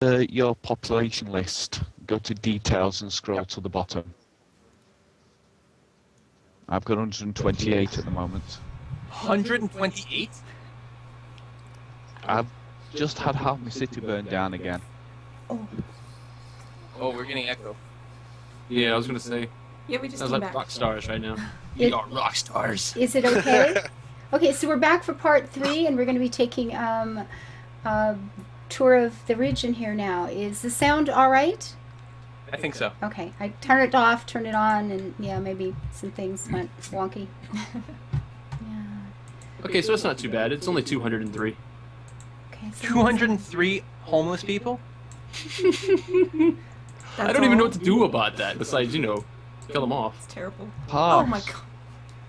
enter your population list, go to details and scroll to the bottom. I've got 128 at the moment. 128? I've just had half my city burned down again. Oh, Oh, we're getting echo. Yeah, I was gonna say. yeah, we just Sounds came like back. rock stars right now. It- We are rock stars. Is it okay? Okay, so we're back for part 3, and we're going to be taking a tour of the region here now. Is the sound all right? I think so. Okay, I turn it off, turn it on, and yeah, maybe some things went wonky. Yeah. Okay, so it's not too bad. It's only 203. Okay. So 203 homeless people? I don't even know what to do about that. Besides, you know, kill them off. It's terrible. Parks. Oh my god.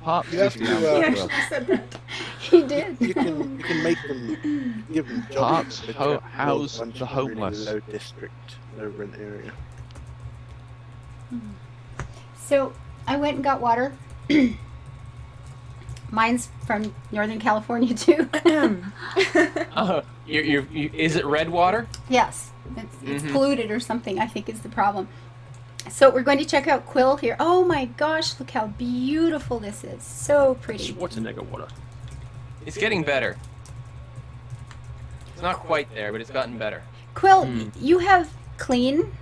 Parks You have is to, down He as actually well. said that. He did. You can make them, give them jobs. Parks house the homeless. Really low district, low rent area. So I went and got water. Mine's from Northern California too. Is it red water? Yes, it's Mhm. polluted or something, I think is the problem. So we're going to check out Quill here. Oh my gosh, look how beautiful this is. So pretty. Schwarzenegger water. It's getting better. It's not quite there, but it's gotten better. Quill, you have clean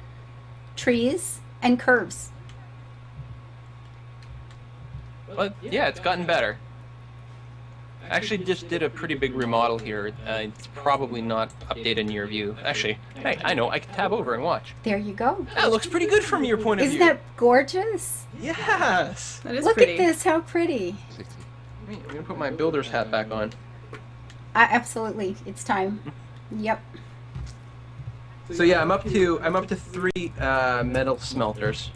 trees and curves. But yeah, it's gotten better. I actually just did a pretty big remodel here. It's probably not updated in your view. Actually, hey, I know, I can tab over and watch. There you go. That looks pretty good from your point of Isn't view. that gorgeous? Yes! That is Look pretty. at this, how pretty. I'm gonna put my builder's hat back on. Absolutely, it's time. Yep. So yeah, I'm up to 3 metal smelters,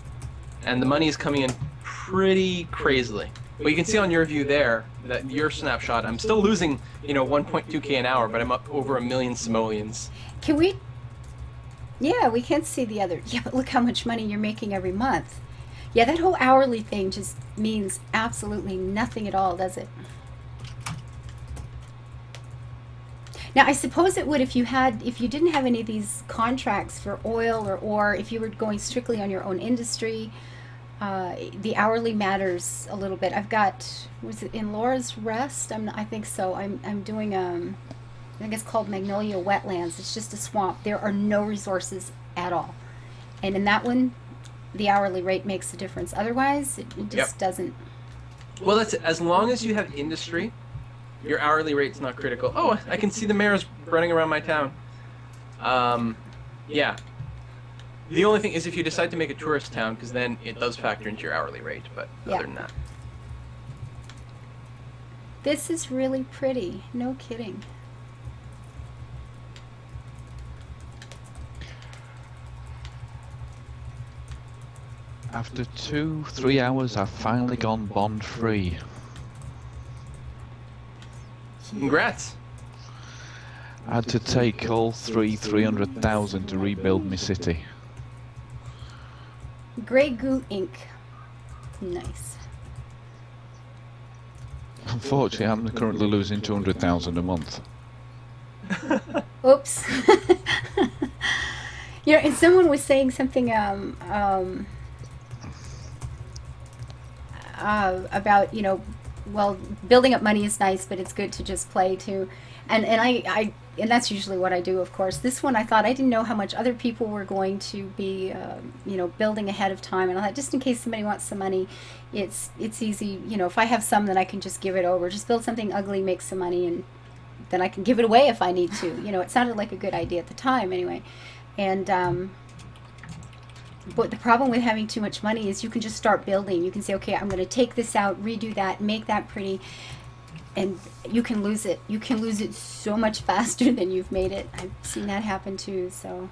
and the money is coming in pretty crazily. Well, you can see on your view there that your snapshot, I'm still losing, 1.2k an hour, but I'm up over 1 million simoleons. Can we? Yeah, we can see the other. Yeah, but look how much money you're making every month. Yeah, that whole hourly thing just means absolutely nothing at all, does it? Now, I suppose it would if you didn't have any of these contracts for oil or ore, if you were going strictly on your own industry. The hourly matters a little bit. I've got, was it in Laura's Rest? I think so. I'm doing I think it's called Magnolia Wetlands. It's just a swamp. There are no resources at all, and in that one, the hourly rate makes a difference. Otherwise, it just doesn't. Well, that's it. As long as you have industry, your hourly rate's not critical. Oh, I can see the mayor's running around my town. Yeah. The only thing is if you decide to make a tourist town, because then it does factor into your hourly rate, but other than that. This is really pretty. No kidding. After 2-3 hours, I've finally gone bond free. Congrats. I had to take all 300,000 to rebuild my city. Grey Goo ink. Nice. Unfortunately, I'm currently losing 200,000 a month. Oops. And someone was saying something about, well, building up money is nice, but it's good to just play too. And that's usually what I do, of course. This one, I thought, I didn't know how much other people were going to be, building ahead of time. And I thought, just in case somebody wants some money, it's easy. If I have some, then I can just give it over. Just build something ugly, make some money, and then I can give it away if I need to. It sounded like a good idea at the time, anyway. And but the problem with having too much money is you can just start building. You can say, okay, I'm going to take this out, redo that, make that pretty. And you can lose it. You can lose it so much faster than you've made it. I've seen that happen too, so.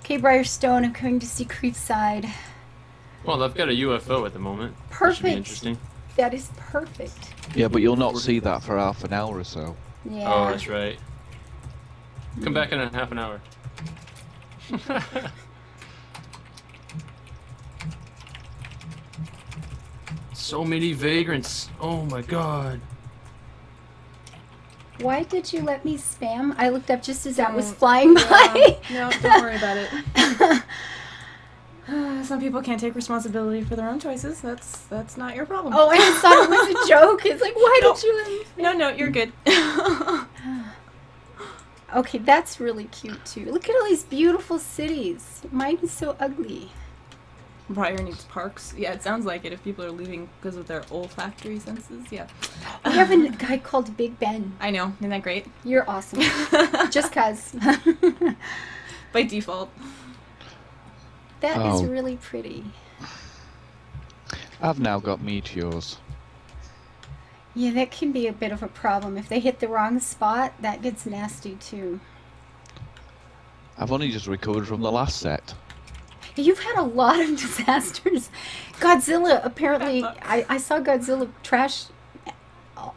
Okay, Briarstone, I'm going to see Creekside. Well, I've got a UFO at the moment. That should Perfect. be interesting. That is perfect. Yeah, but you'll not see that for half an hour or so. Yeah. Oh, that's right. Come back in half an hour. So many vagrants. Oh my god. Why did you let me spam? I looked up just as that was flying by. No, don't worry about it. Some people can't take responsibility for their own choices. That's not your problem. Oh, I just thought it was a joke. It's like, why did you... No, you're good. Okay, that's really cute, too. Look at all these beautiful cities. Mine is so ugly. Briar needs parks. Yeah, it sounds like it if people are leaving because of their olfactory senses. Yeah. We have a guy called Big Ben. I know. Isn't that great? You're awesome. Just 'cause. By default. That is really pretty. I've now got meteors. Yeah, that can be a bit of a problem. If they hit the wrong spot, that gets nasty too. I've only just recovered from the last set. You've had a lot of disasters. Godzilla, apparently, I saw Godzilla trash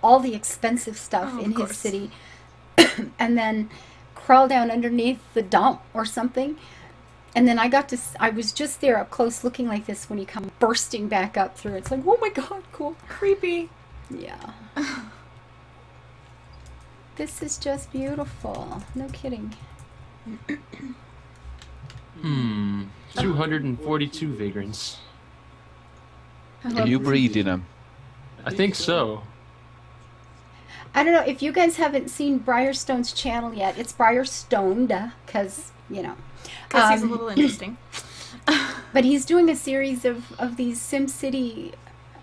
all the expensive stuff in his city and then crawl down underneath the dump or something. And then I was just there up close looking like this when he come bursting back up through. It's like, oh my god, cool. Creepy. Yeah. This is just beautiful. No kidding. 242 vagrants. Are you breeding them? I think so. I don't know if you guys haven't seen Briarstone's channel yet. It's Briarstoned because, you know. Because he's a little interesting. But he's doing a series of these SimCity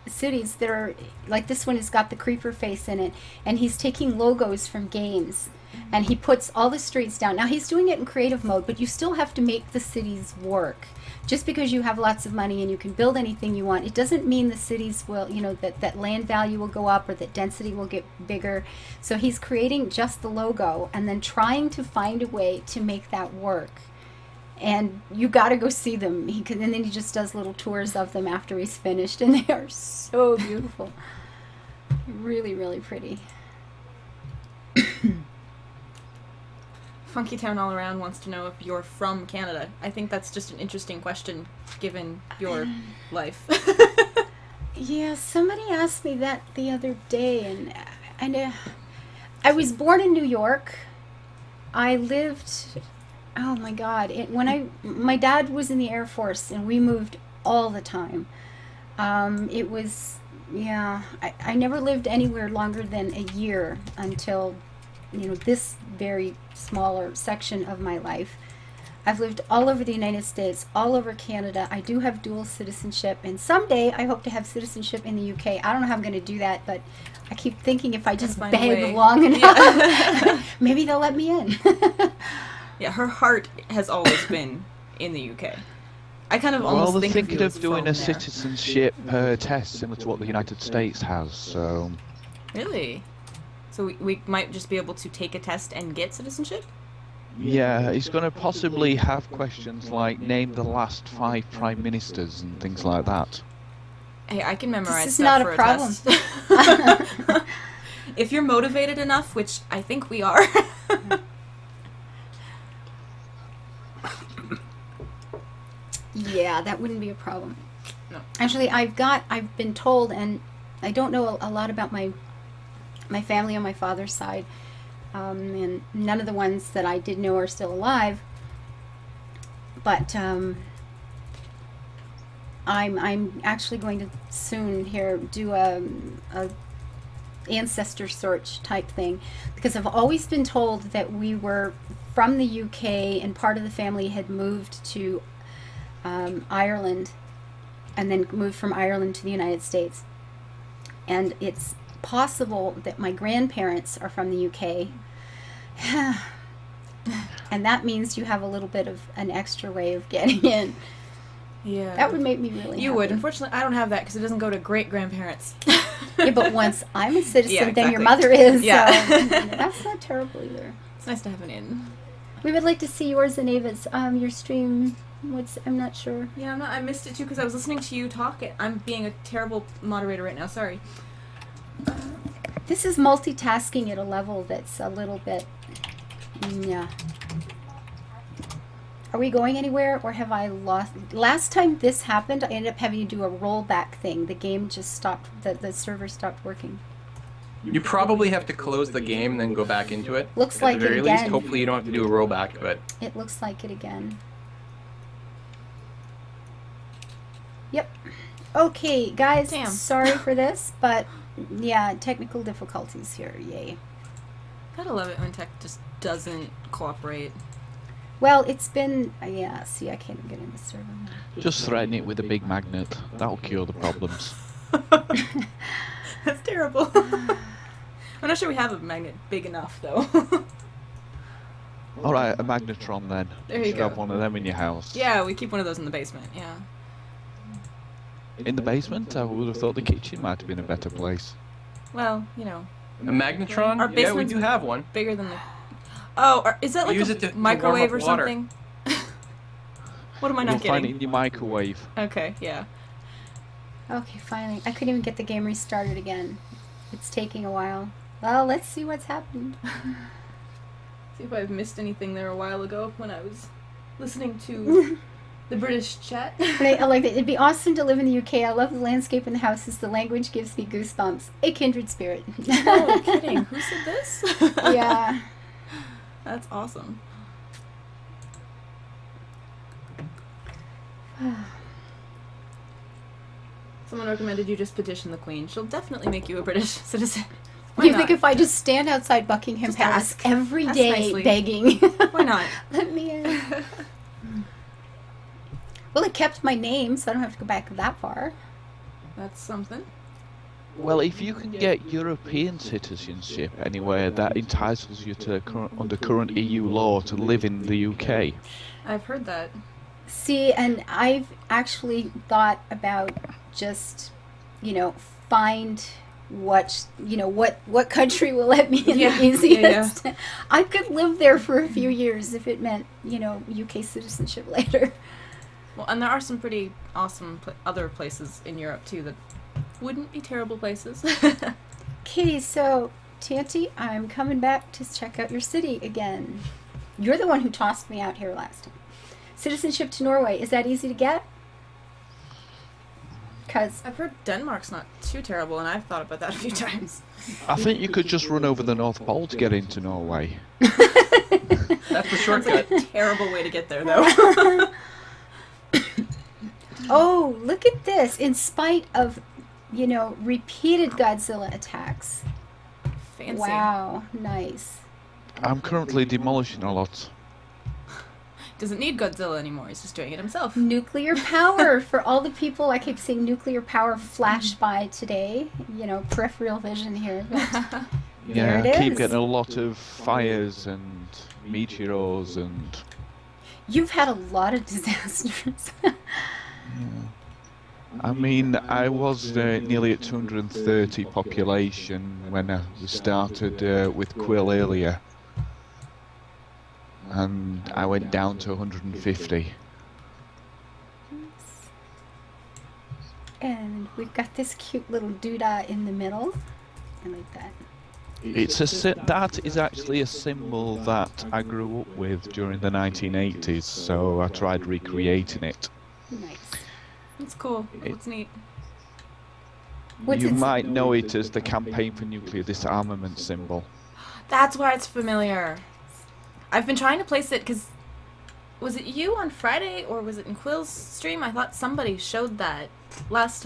cities that are, like this one has got the creeper face in it, and he's taking logos from games, and he puts all the streets down. Now he's doing it in creative mode, but you still have to make the cities work. Just because you have lots of money and you can build anything you want, it doesn't mean the cities will, you know, that land value will go up or that density will get bigger. So he's creating just the logo and then trying to find a way to make that work. And you got to go see them. And then he just does little tours of them after he's finished, and they are so beautiful. Really, really pretty. Funky Town All Around wants to know if you're from Canada. I think that's just an interesting question, given your life. Yeah, somebody asked me that the other day, and I was born in New York. I lived... Oh my God! My dad was in the Air Force, and we moved all the time. It was, yeah. I never lived anywhere longer than a year until, you know, this very smaller section of my life. I've lived all over the United States, all over Canada. I do have dual citizenship, and someday I hope to have citizenship in the UK. I don't know how I'm going to do that, but I keep thinking if I just beg long enough, maybe they'll let me in. Yeah, her heart has always been in the UK. I kind of almost they're think thinking of doing a there. citizenship test similar to what the United States has, so... Really? So we might just be able to take a test and get citizenship? Yeah, he's going to possibly have questions like name the last 5 prime ministers and things like that. Hey, I can memorize This is stuff not for a problem. test. If you're motivated enough, which I think we are. Yeah, that wouldn't be a problem. No. Actually, I've been told, and I don't know a lot about my family on my father's side, and none of the ones that I did know are still alive. But I'm actually going to soon here do a ancestor search type thing, because I've always been told that we were from the UK and part of the family had moved to Ireland, and then moved from Ireland to the United States. And it's possible that my grandparents are from the UK. And that means you have a little bit of an extra way of getting in. Yeah. That would make me really You happy. would. Unfortunately, I don't have that because it doesn't go to great-grandparents. Yeah, but once I'm a citizen, Yeah, then your exactly. mother is. Yeah. So that's not terrible either. It's nice to have an in. We would like to see yours and Ava's. Your stream. I'm not sure. Yeah, I missed it too because I was listening to you talk. I'm being a terrible moderator right now. Sorry. This is multitasking at a level that's a little bit. Yeah. Are we going anywhere, or have I lost? Last time this happened, I ended up having to do a rollback thing. The game just stopped. The server stopped working. You probably have to close the game and then go back into it. Looks At like the it very least, again. hopefully you don't have to do a rollback, but It looks like it again. Yep. Okay, guys, Damn. sorry for this, but yeah, technical difficulties here. Yay. Gotta love it when tech just doesn't cooperate. Well, it's been, yeah, see, I can't even get in the server now. Just threaten it with a big magnet. That'll cure the problems. That's terrible. I'm not sure we have a magnet big enough, though. Alright, a magnetron then. There you should go. have one of them in your house. Yeah, we keep one of those in the basement, yeah. In the basement? I would have thought the kitchen might have been a better place. Well, you know, a magnetron? Our Yeah, we basement's- do have one. bigger than the... Oh, is that We like use a it to warm microwave up or water. something? What am I You'll not find it getting? in your microwave. Okay, yeah. Okay, finally. I couldn't even get the game restarted again. It's taking a while. Well, let's see what's happened. See if I've missed anything there a while ago when I was listening to the British chat. But I like that. It'd be awesome to live in the UK. I love the landscape and the houses. The language gives me goosebumps. A kindred spirit. No kidding. Who said this? Yeah. That's awesome. Someone recommended you just petition the Queen. She'll definitely make you a British citizen. Why You not? think if I just stand outside Buckingham Just Palace ask. every Ask day nicely. begging, Why not? let me in. Well, it kept my name, so I don't have to go back that far. That's something. Well, if you can get European citizenship anywhere, that entitles you to, under current EU law, to live in the UK. I've heard that. See, and I've actually thought about just, find what country will let me in Yeah, the yeah, easiest. I could live there for a few years if it meant, UK citizenship later. Well, and there are some pretty awesome other places in Europe, too, that wouldn't be terrible places. Okay, so, Tanty, I'm coming back to check out your city again. You're the one who tossed me out here last time. Citizenship to Norway, is that easy to get? Because I've heard Denmark's not too terrible, and I've thought about that a few times. I think you could just run over the North Pole to get into Norway. That's the Sounds shortcut. like a terrible way to get there, though. Oh, look at this. In spite of, repeated Godzilla attacks. Fancy. Wow, nice. I'm currently demolishing a lot. Doesn't need Godzilla anymore. He's just doing it himself. Nuclear power for all the people. I keep seeing nuclear power flash by today. Peripheral vision here. But Yeah, there it I keep is. getting a lot of fires and meteors and... You've had a lot of disasters. I mean, I was nearly at 230 population when we started with Quill earlier. And I went down to 150. And we've got this cute little doodah in the middle. I like that. It's that is actually a symbol that I grew up with during the 1980s, so I tried recreating it. Nice. It's cool. It's neat. What's You its- might know it as the Campaign for Nuclear Disarmament symbol. That's why it's familiar. I've been trying to place it because... Was it you on Friday, or was it in Quill's stream? I thought somebody showed that last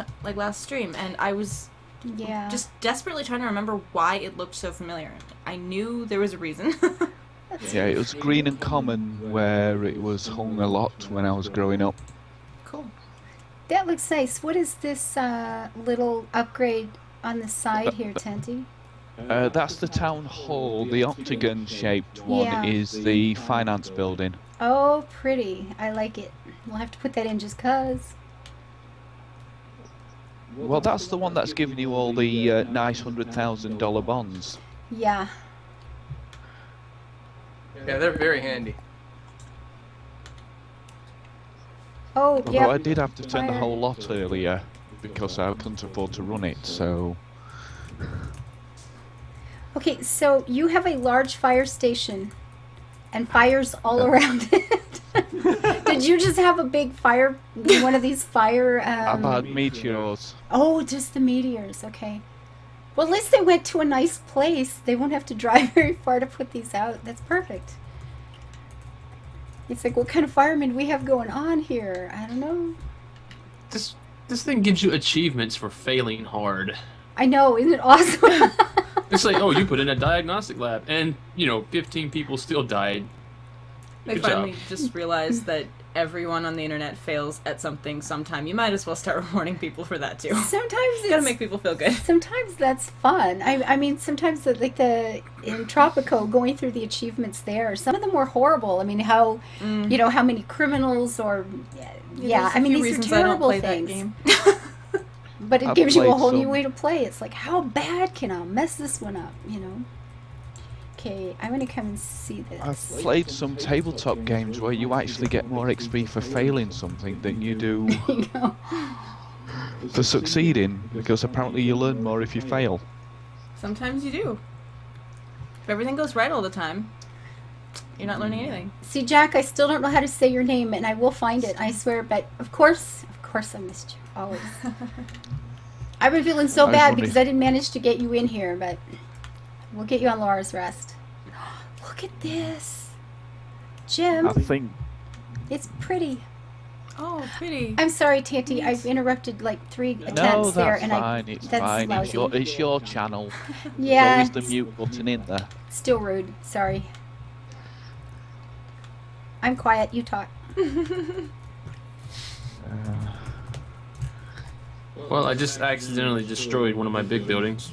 stream, and I was Yeah. just desperately trying to remember why it looked so familiar. I knew there was a reason. Yeah, it was Green and Common where it was hung a lot when I was growing up. Cool. That looks nice. What is this little upgrade on the side here, Tenty? That's the town hall. The octagon-shaped one Yeah. is the finance building. Oh, pretty. I like it. We'll have to put that in just 'cause. Well, that's the one that's giving you all the nice $100,000 bonds. Yeah. Yeah, they're very handy. Oh, Although yeah. I did have to turn the Fire. whole lot earlier because I couldn't afford to run it, so... Okay, so you have a large fire station and fires all around it. Did you just have a big fire, one of these fire... I've had meteors. Oh, just the meteors. Okay. Well, at least they went to a nice place. They won't have to drive very far to put these out. That's perfect. It's like, what kind of firemen do we have going on here? I don't know. This thing gives you achievements for failing hard. I know, isn't it awesome? It's like, oh, you put in a diagnostic lab, and 15 people still died. I Good finally job. just realized that everyone on the internet fails at something sometime. You might as well start rewarding people for that too. Sometimes You gotta make people feel good. Sometimes that's fun. I mean, sometimes in Tropico, going through the achievements there, some of them were horrible. I mean, how how many criminals or There's I mean, a few these are reasons I don't terrible play things. that game. But it I've gives you a played whole new some. way to play. It's like, how bad can I mess this one up? Okay, I'm gonna come and see this. I've played some tabletop games where you actually get more XP for failing something than you do There you go. for succeeding, because apparently you learn more if you fail. Sometimes you do. If everything goes right all the time, you're not learning anything. See, Jack, I still don't know how to say your name, and I will find it, I swear. But of course, I missed you always. I've been feeling so I was bad wondering- because I didn't manage to get you in here, but we'll get you on Laura's Rest. Look at this, Jim. I think It's pretty. Oh, pretty. I'm sorry, Tanty. I've interrupted like 3 attempts no, there, that's and fine. It's that's fine. lousy. It's your channel. Yeah, There's always the mute button in there. still rude. Sorry. I'm quiet. You talk. Well, I just accidentally destroyed one of my big buildings.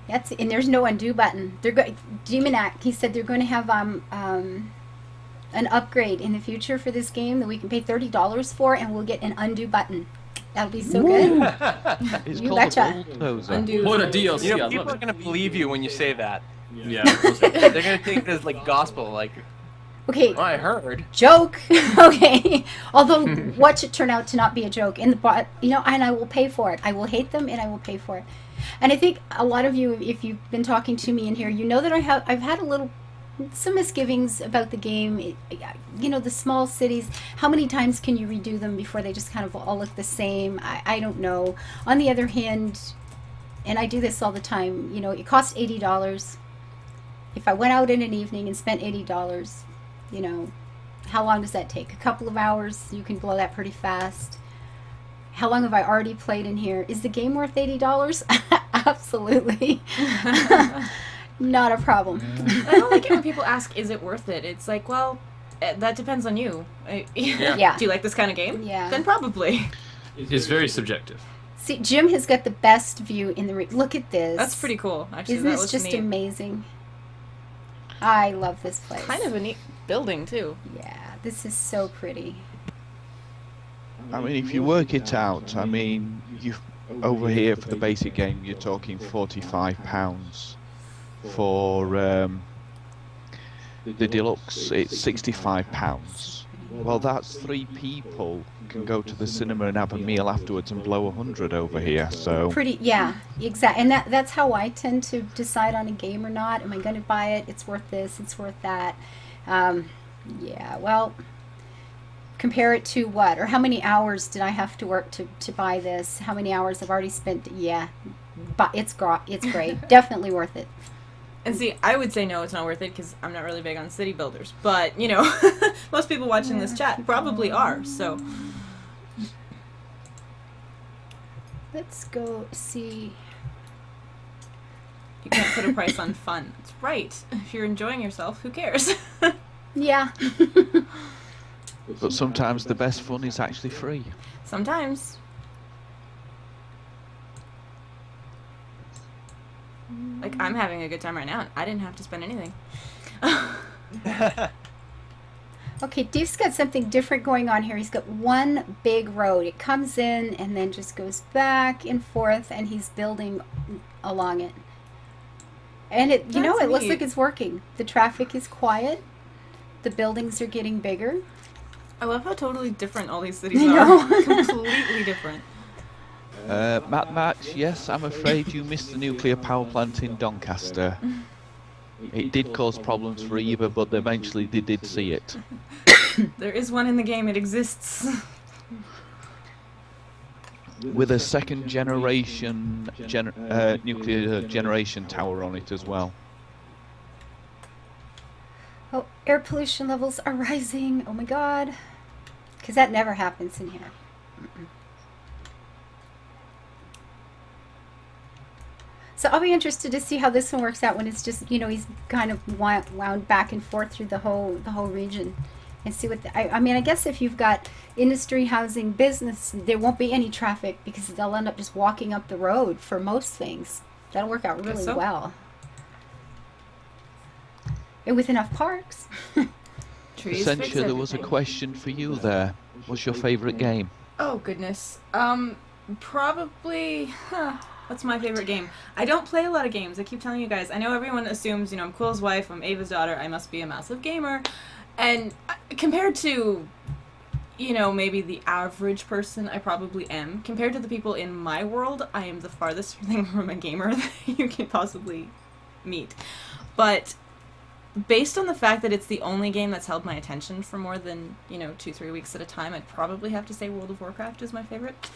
And there's no undo button. Demonac, he said they're going to have an upgrade in the future for this game that we can pay $30 for, and we'll get an undo button. That'll be so good. It's You called betcha. a bulldozer. Undo. What a DLC! I People love are gonna believe you when you say that. it. Yeah. They're gonna take this like gospel. Like, Okay, well, I heard. joke. Okay. Although, watch it turn out to not be a joke. And I will pay for it. I will hate them, and I will pay for it. And I think a lot of you, if you've been talking to me in here, you know that I've had some misgivings about the game. The small cities, how many times can you redo them before they just kind of all look the same? I don't know. On the other hand, and I do this all the time, it costs $80. If I went out in an evening and spent $80, how long does that take? A couple of hours. You can blow that pretty fast. How long have I already played in here? Is the game worth $80? Absolutely. Not a problem. I don't like it when people ask, "Is it worth it?" It's like, well, that depends on you. Yeah. Do you like this kind of game? Yeah. Then probably. It's very subjective. See, Jim has got the best view in the look at this. That's pretty cool. Actually, Isn't that this was just neat. amazing? I love this place. Kind of a neat building too. Yeah, this is so pretty. I mean, if you work it out, I mean, over here for the basic game, you're talking £45. For the deluxe, it's £65. Well, that's 3 people can go to the cinema and have a meal afterwards and blow 100 over here. So Pretty, yeah, exactly. And that's how I tend to decide on a game or not. Am I going to buy it? It's worth this. It's worth that. Yeah. Well, compare it to what, or how many hours did I have to work to buy this? How many hours I've already spent? Yeah, but it's great. Definitely worth it. And see, I would say no, it's not worth it because I'm not really big on city builders. But most people watching this chat probably are. So Let's go see. you can't put a price on fun. It's right. If you're enjoying yourself, who cares? Yeah. but sometimes the best fun is actually free. Sometimes. Like, I'm having a good time right now. I didn't have to spend anything. Okay, Dave's got something different going on here. He's got one big road. It comes in and then just goes back and forth, and he's building along it. And it That's looks neat. like it's working. The traffic is quiet. The buildings are getting bigger. I love how totally different all these cities I are. know. Completely different. Matt Max, yes, I'm afraid you missed the nuclear power plant in Doncaster. It did cause problems for Eva, but eventually they did see it. There is one in the game. It exists. with a second generation nuclear generation tower on it as well. Oh, air pollution levels are rising. Oh my god. Because that never happens in here. So I'll be interested to see how this one works out when it's just, you know, he's kind of wound back and forth through the whole region, and see what I mean, I guess if you've got industry, housing, business, there won't be any traffic because they'll end up just walking up the road for most things. That'll work out really well. And with enough parks. Trees. Essentially, there was a question for you there. What's your favourite game? Oh goodness. Probably. What's my favorite game? I don't play a lot of games. I keep telling you guys. I know everyone assumes, you know, I'm Quill's wife, I'm Ava's daughter, I must be a massive gamer. And compared to, you know, maybe the average person, I probably am. Compared to the people in my world, I am the farthest thing from a gamer that you can possibly meet. But based on the fact that it's the only game that's held my attention for more than, you know, 2-3 weeks at a time, I'd probably have to say World of Warcraft is my favorite.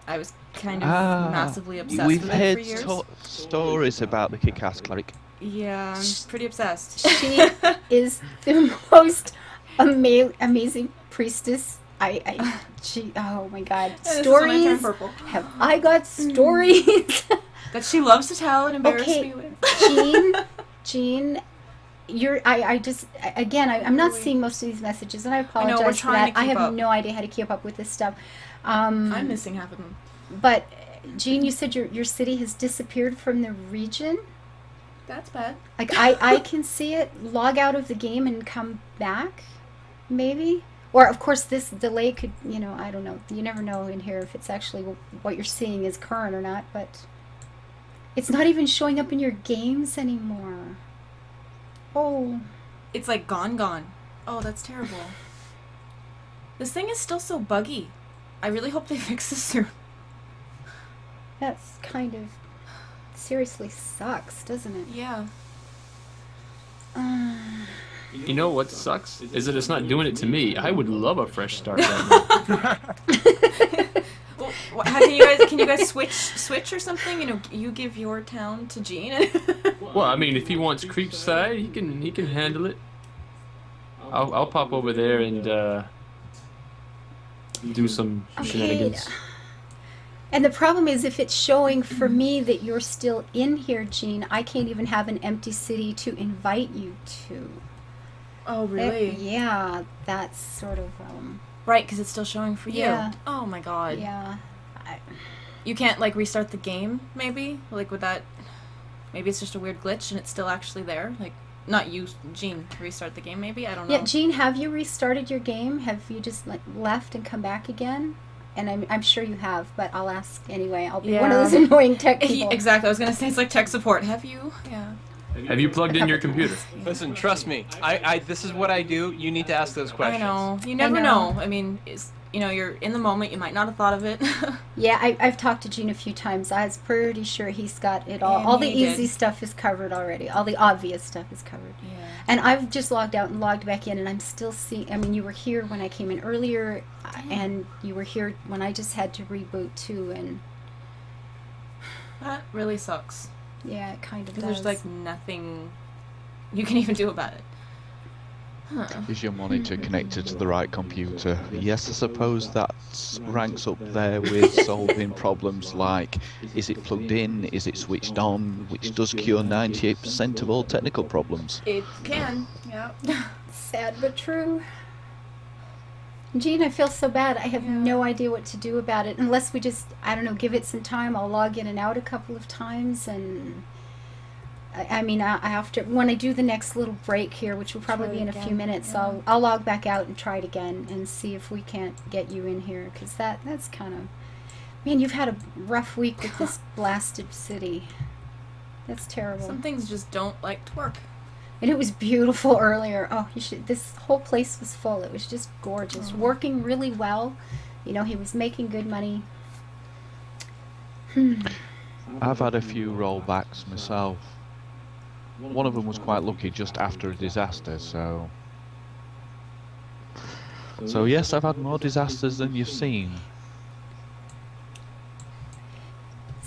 I was kind of massively obsessed with it for years. We've heard stories about the kick-ass cleric. Yeah, I'm pretty obsessed. She is the most amazing priestess. Oh my god. Stories. Have I got stories? That she loves to tell and embarrass me with. Jean, I'm not seeing most of these messages, and I apologize for that. I have no idea how to keep up with this stuff. I'm missing half of them. But, Jean, you said your city has disappeared from the region? That's bad. Like, I can see it log out of the game and come back, maybe? Or, of course, this delay could, you know, I don't know. You never know in here if it's actually what you're seeing is current or not, but it's not even showing up in your games anymore. Oh. It's like gone. Oh, that's terrible. This thing is still so buggy. I really hope they fix this soon. That's kind of seriously sucks, doesn't it? Yeah. You know what sucks? Is that it's not doing it to me. I would love a fresh start right now. Well, can you guys switch or something? You know, you give your town to Gene. Well, I mean, if he wants Creepside, he can handle it. I'll pop over there and do some shenanigans. And the problem is, if it's showing for me that you're still in here, Gene, I can't even have an empty city to invite you to. Oh, really? Yeah, that's sort of right, because it's still showing for you. Yeah. Oh my god. Yeah. You can't like restart the game, maybe? Like with that, maybe it's just a weird glitch and it's still actually there. Like, not you, Gene, restart the game. Maybe, I don't know. Yeah, Gene, have you restarted your game? Have you just like left and come back again? And I'm sure you have, but I'll ask anyway. I'll be one of those annoying tech people. Exactly. I was gonna say it's like tech support. Have you? Yeah. Have you plugged in your computer? Listen, trust me. This is what I do. You need to ask those questions. I know. You never know. I mean, you're in the moment. You might not have thought of it. Yeah, I've talked to Gene a few times. I was pretty sure he's got it all. All the easy stuff is covered already. All the obvious stuff is covered. Yeah. And I've just logged out and logged back in, and I'm still seeing. I mean, you were here when I came in earlier, and you were here when I just had to reboot too, and that really sucks. Yeah, it kind of does. There's like nothing you can even do about it. Huh. Is your monitor connected to the right computer? Yes, I suppose that ranks up there with solving problems like, is it plugged in, is it switched on, which does cure 98% of all technical problems. It can, yeah. Sad but true. Gene, I feel so bad. I have no idea what to do about it unless we just, I don't know, give it some time. I'll log in and out a couple of times, and I mean, after when I do the next little break here, which will probably be in a few minutes, I'll log back out and try it again and see if we can't get you in here, because that's kind of, man, you've had a rough week with this blasted city. That's terrible. Some things just don't like to work. And it was beautiful earlier. Oh, this whole place was full. It was just gorgeous. Working really well. You know, he was making good money. I've had a few rollbacks myself. One of them was quite lucky just after a disaster, so yes, I've had more disasters than you've seen.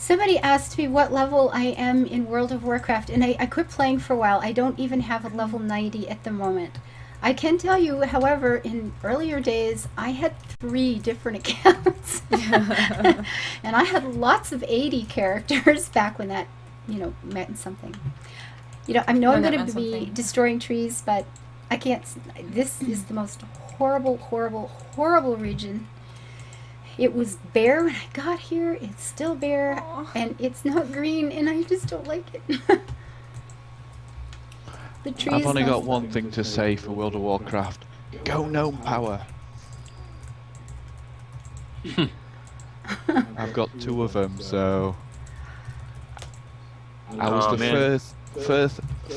Somebody asked me what level I am in World of Warcraft, and I quit playing for a while. I don't even have a level 90 at the moment. I can tell you, however, in earlier days, I had 3 different accounts. And I had lots of 80 characters back when that, meant something. I know I'm going to be destroying trees, but I can't. This is the most horrible, horrible, horrible region. It was bare when I got here. It's still bare, Aww. and it's not green, and I just don't like it. The trees. I've only got one thing to say for World of Warcraft. Go gnome power. I've got 2 of them, so I was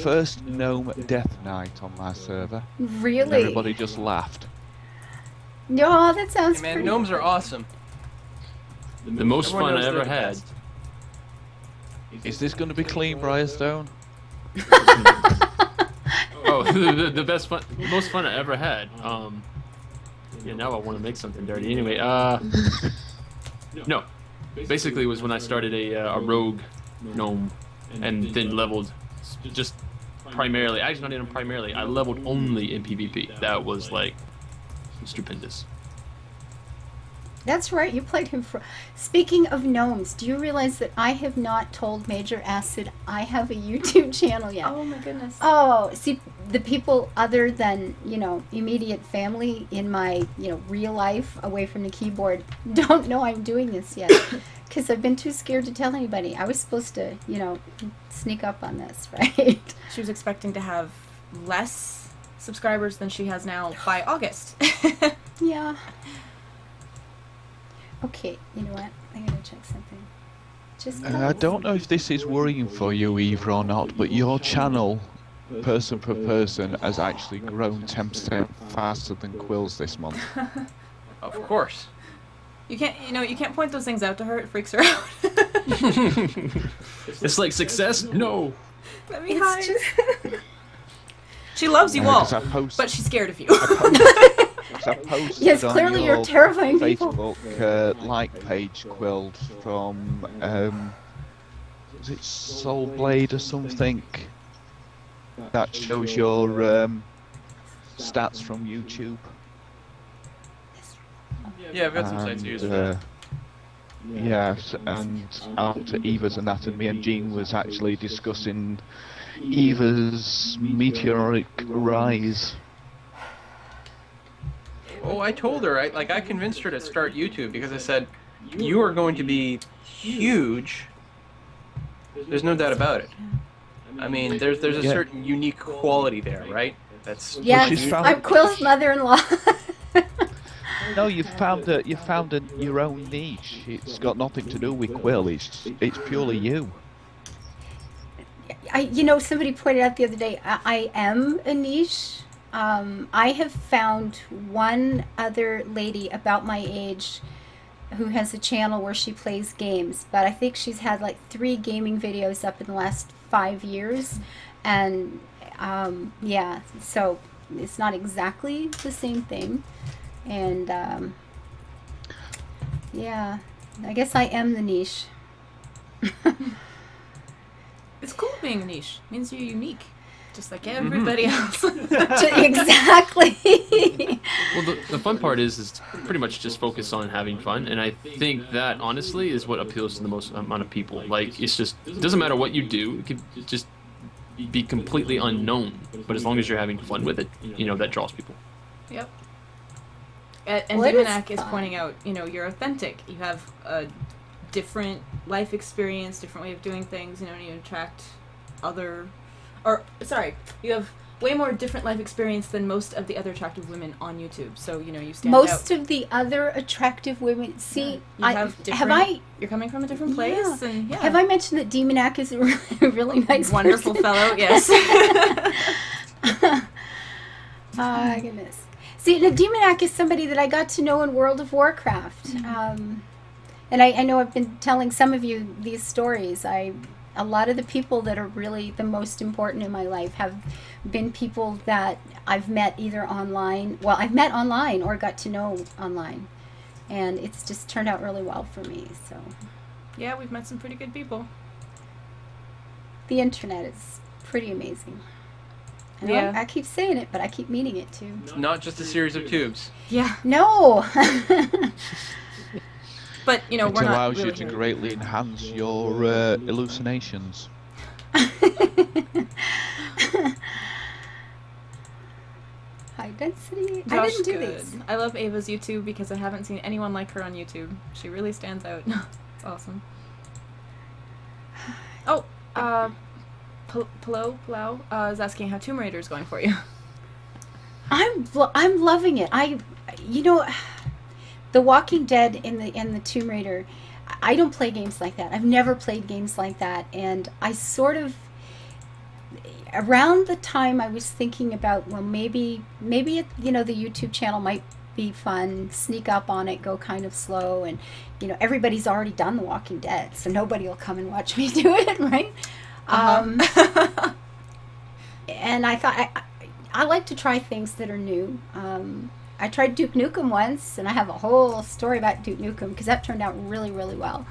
first gnome death knight on my server. Really? And everybody just laughed. No, that sounds Hey man, pretty. gnomes are awesome. The most Everyone fun I knows ever they're the had. best. Is this going to be clean, Briarstone? Oh, the best fun, most fun I ever had. Yeah, now I want to make something dirty. Anyway, no, basically it was when I started a rogue gnome, and then leveled just primarily. Actually, not even primarily. I leveled only in PvP. That was like stupendous. That's right, you played him for... Speaking of gnomes, do you realize that I have not told Major Acid I have a YouTube channel yet? Oh my goodness. Oh, see, the people other than, immediate family in my, real life away from the keyboard don't know I'm doing this yet. Because I've been too scared to tell anybody. I was supposed to, sneak up on this, right? She was expecting to have less subscribers than she has now by August. Yeah. Okay, you know what? I'm going to check something. Just I don't know if this is worrying for you, Eva, or not, but your channel, person per person, has actually grown 10% faster than Quill's this month. Of course. You can't point those things out to her. It freaks her out. It's like success? No. Let me It's hide. just... She loves you all, 'cause I post- but she's scared of you. I posted Yes, on clearly your you're terrifying people. Facebook like page, Quilled, from is it Soul Blade or something? That shows your stats from YouTube. Yeah, I've got some sites to use for that. Yes, and after Eva's anatomy, and Jean was actually discussing Eva's meteoric rise. Oh, I told her, I convinced her to start YouTube because I said, you are going to be huge. There's no doubt about it. I mean, there's a certain unique quality there, right? That's Yes, she's found- I'm Quill's mother-in-law. No, you found your own niche. It's got nothing to do with Quill. It's purely you. Somebody pointed out the other day, I am a niche. I have found one other lady about my age who has a channel where she plays games, but I think she's had like 3 gaming videos up in the last 5 years, and so it's not exactly the same thing, and I guess I am the niche. It's cool being a niche. It means you're unique, just like everybody else. Exactly. Well, the fun part is pretty much just focus on having fun, and I think that honestly is what appeals to the most amount of people. Like, it's just, it doesn't matter what you do, it could just be completely unknown, but as long as you're having fun with it, that draws people. Yep. And Well, it is Dimanak is fun. pointing out, you're authentic. You have a different life experience, different way of doing things, and you attract you have way more different life experience than most of the other attractive women on YouTube. So, you stand out. Most of the other attractive women, see, You have you're coming from a different place, and yeah. Have I mentioned that Demonac is a really, really nice Wonderful person? fellow, yes. Oh, goodness. See, now, Demonac is somebody that I got to know in World of Warcraft. And I know I've been telling some of you these stories. A lot of the people that are really the most important in my life have been people that I've met either online. Well, I've met online or got to know online. And it's just turned out really well for me, so... Yeah, we've met some pretty good people. The internet is pretty amazing. I know Yeah. I keep saying it, but I keep meaning it too. Not just a series of tubes. Yeah. No. But, you know, It we're not allows really you to here. greatly enhance your hallucinations. High density. I Josh, didn't do good. these. I love Ava's YouTube because I haven't seen anyone like her on YouTube. She really stands out. It's awesome. Oh, Palau is asking how Tomb Raider is going for you. I'm loving it. You know, The Walking Dead and the Tomb Raider. I don't play games like that. I've never played games like that, and I sort of around the time I was thinking about, well, maybe it, you know, the YouTube channel might be fun. Sneak up on it, go kind of slow, and you know everybody's already done The Walking Dead, so nobody will come and watch me do it, right? And I thought I like to try things that are new. I tried Duke Nukem once, and I have a whole story about Duke Nukem because that turned out really, really well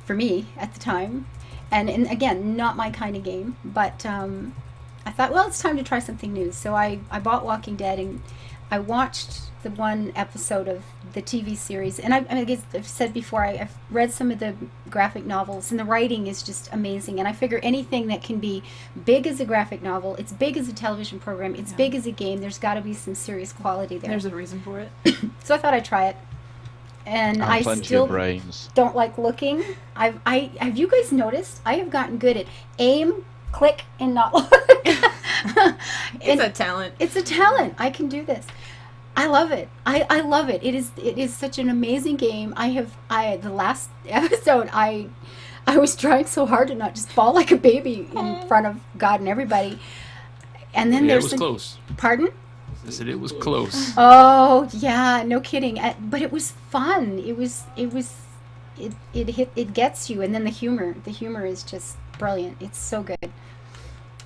for me at the time. And again, not my kind of game, but I thought, well, it's time to try something new. So I bought Walking Dead, and I watched the one episode of the TV series. And I guess I've said before, I've read some of the graphic novels, and the writing is just amazing. And I figure anything that can be big as a graphic novel, it's big as a television program, it's big as a game, there's got to be some serious quality there. There's a reason for it. So I thought I'd try it. And I plenty still of brains. don't like looking. Have you guys noticed? I have gotten good at aim, click, and not look. It's a talent. It's a talent. I can do this. I love it. I love it. It is such an amazing game. The last episode I was trying so hard to not just bawl like a baby in front of God and everybody. And then Yeah, it there's was close. Pardon? I said it was close. Oh yeah, no kidding. But it was fun. It gets you, and then the humor is just brilliant. It's so good.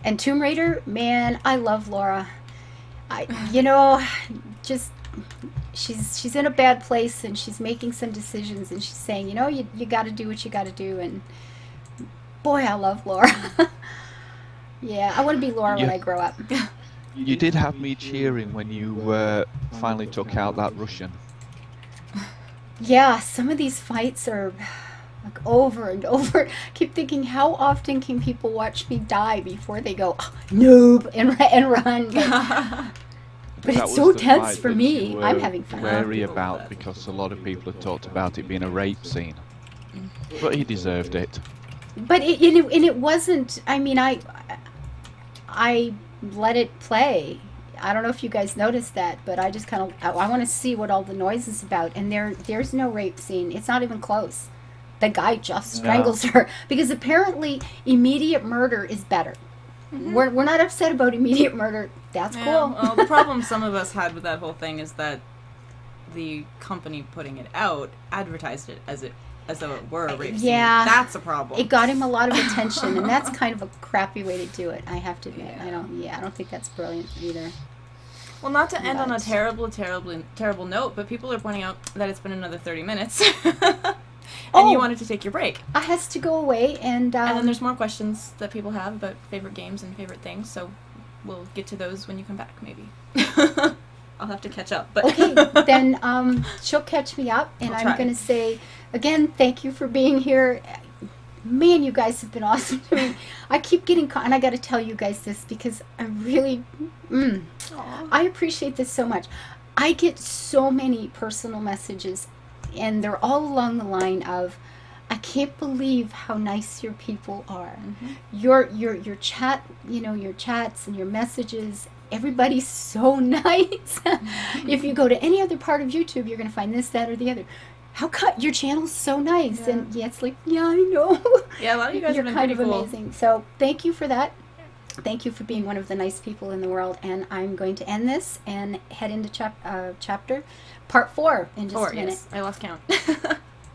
And Tomb Raider, man, I love Laura. She's in a bad place, and she's making some decisions, and she's saying, you got to do what you got to do, and boy, I love Laura. Yeah, I want to be Laura when I grow up. You did have me cheering when you finally took out that Russian. Yeah, some of these fights are like over and over. I keep thinking, how often can people watch me die before they go, oh, noob, and run? But That it's was so the tense fight for that me. you I'm were having fun. wary about because a lot of people have talked about it being a rape scene. But he deserved it. But it wasn't. I mean, I let it play. I don't know if you guys noticed that, but I just kind of I want to see what all the noise is about. And there's no rape scene. It's not even close. The guy just strangles her because apparently immediate murder is better. Mm-hmm. We're not upset about immediate murder. That's cool. Well, the problem some of us had with that whole thing is that the company putting it out advertised it as though it were a rape scene. Yeah. That's a problem. It got him a lot of attention, and that's kind of a crappy way to do it, I have to admit. Yeah. I don't think that's brilliant either. Well, not to end on a But- terrible note, but people are pointing out that it's been another 30 minutes. Oh. And you wanted to take your break. I has to go away, and And then there's more questions that people have about favorite games and favorite things, so we'll get to those when you come back, maybe. I'll have to catch up. But okay, then she'll catch me up, and I'll I'm try. going to say, again, thank you for being here. Man, you guys have been awesome to me. I keep getting caught, and I got to tell you guys this because I really, I appreciate this so much. I get so many personal messages, and they're all along the line of, I can't believe how nice your people are. Mm-hmm. Your chat, your chats and your messages, everybody's so nice. If you go to any other part of YouTube, you're going to find this, that, or the other. How come your channel's so nice? Yeah. And it's like, yeah, I know. Yeah, a lot of you guys You're have been kind pretty of cool. amazing. So thank you for that. Thank you for being one of the nice people in the world. And I'm going to end this and head into chapter part 4 in just a minute. Yes, I lost count.